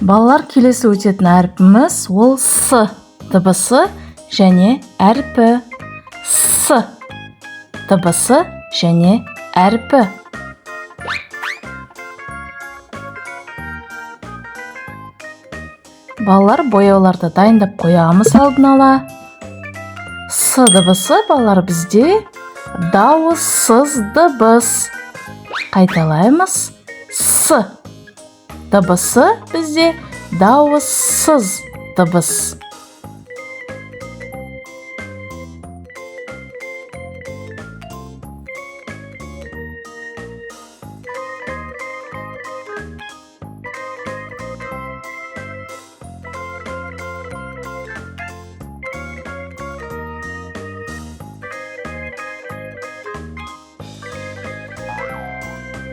Балалар, келесі өтетін әрпіміз ол с дыбысы және әрпі. С дыбысы және әрпі. Балалар, бояуларды дайындап қоямыз алдын ала. С дыбысы балалар бізде дауыссыз дыбыс. Қайталаймыз. С дыбысы бізде дауыссыз дыбыс.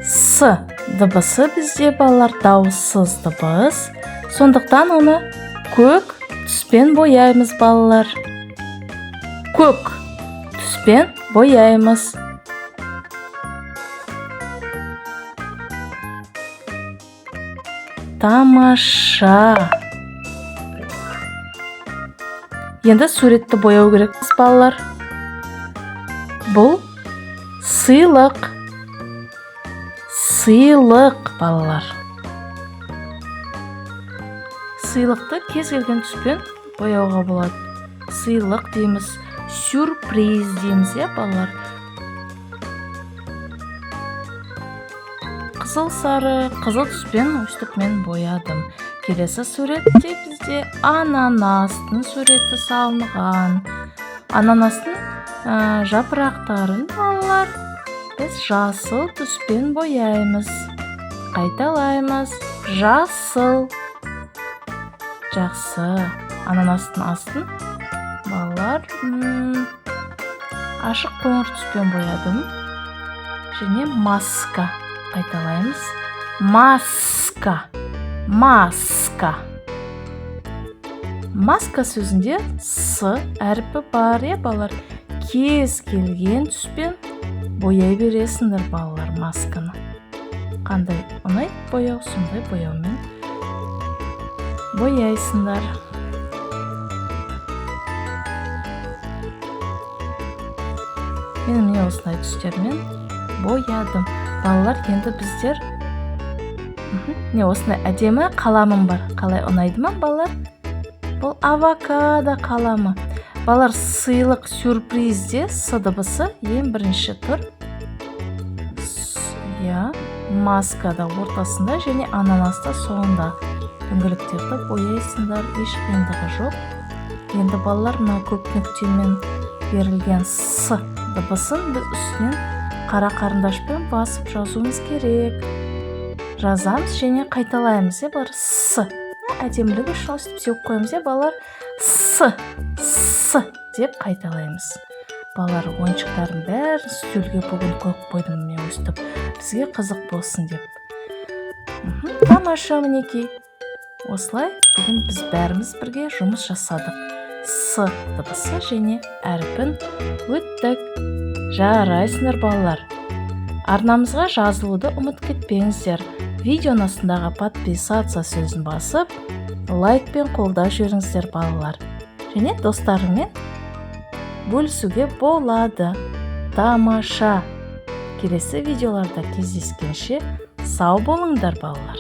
С дыбысы бізде балалар дауыссыз дыбыс. Сондықтан оны көк түспен бояймыз балалар. Көк түспен бояймыз. Тамаша. Енді суретті бояу керекпіз балалар. Бұл сыйлық. Сыйлық балалар. Сыйлықты кез келген түспен бояуға болады. Сыйлық дейміз, сюрприз дейміз, балалар. Қызыл сары, қызыл түспен өстіп мен боядым. Келесі суретте бізде ананастың суреті салынған. Ананастың жапырақтарын балалар біз жасыл түспен бояймыз. Қайталаймыз. Жасыл. Жақсы. Ананастың астын балалар ашық қоңыр түспен боядым. Және маска. Қайталаймыз. Маска. Маска. Маска сөзінде с әрпі бар, балалар. Кез келген түспен бояй бересіңдер балалар масканы. Қандай ұнайды бояу, сондай бояумен бояйсыңдар. Мен міне осындай түстермен боядым. Балалар, енді біздер не осындай әдемі қаламым бар. Қалай ұнайды ма балалар? Бұл авокадо қаламы. Балалар, сыйлық сюрпризде с дыбысы ең бірінші тұр. Маскада ортасында және ананаста соңында. Дөңгелектерді бояйсыңдар, еш қиындығы жоқ. Енді балалар, мына көк нүктемен берілген с дыбысын біз үстінен қара қарындашпен басып жазуымыз керек. Жазамыз және қайталаймыз, балалар. С әдемілігі үшін өстіп сеуіп қоямыз, балалар. С деп қайталаймыз. Балалар, ойыншықтардың бәрін үстелге бүгін қойып қойдым мен өстіп. Бізге қызық болсын деп. Тамаша, мінекей. Осылай бүгін біз бәріміз бірге жұмыс жасадық. С дыбысы және әрпін өттік. Жарайсыңдар балалар. Арнамызға жазылуды ұмыт кетпеңіздер. Видеоның астындағы подписаться сөзін басып, лайкпен қолдап жүріңіздер балалар. Және достарыңмен бөлісуге болады. Тамаша. Келесі видеоларда кездескенше сау болыңдар балалар.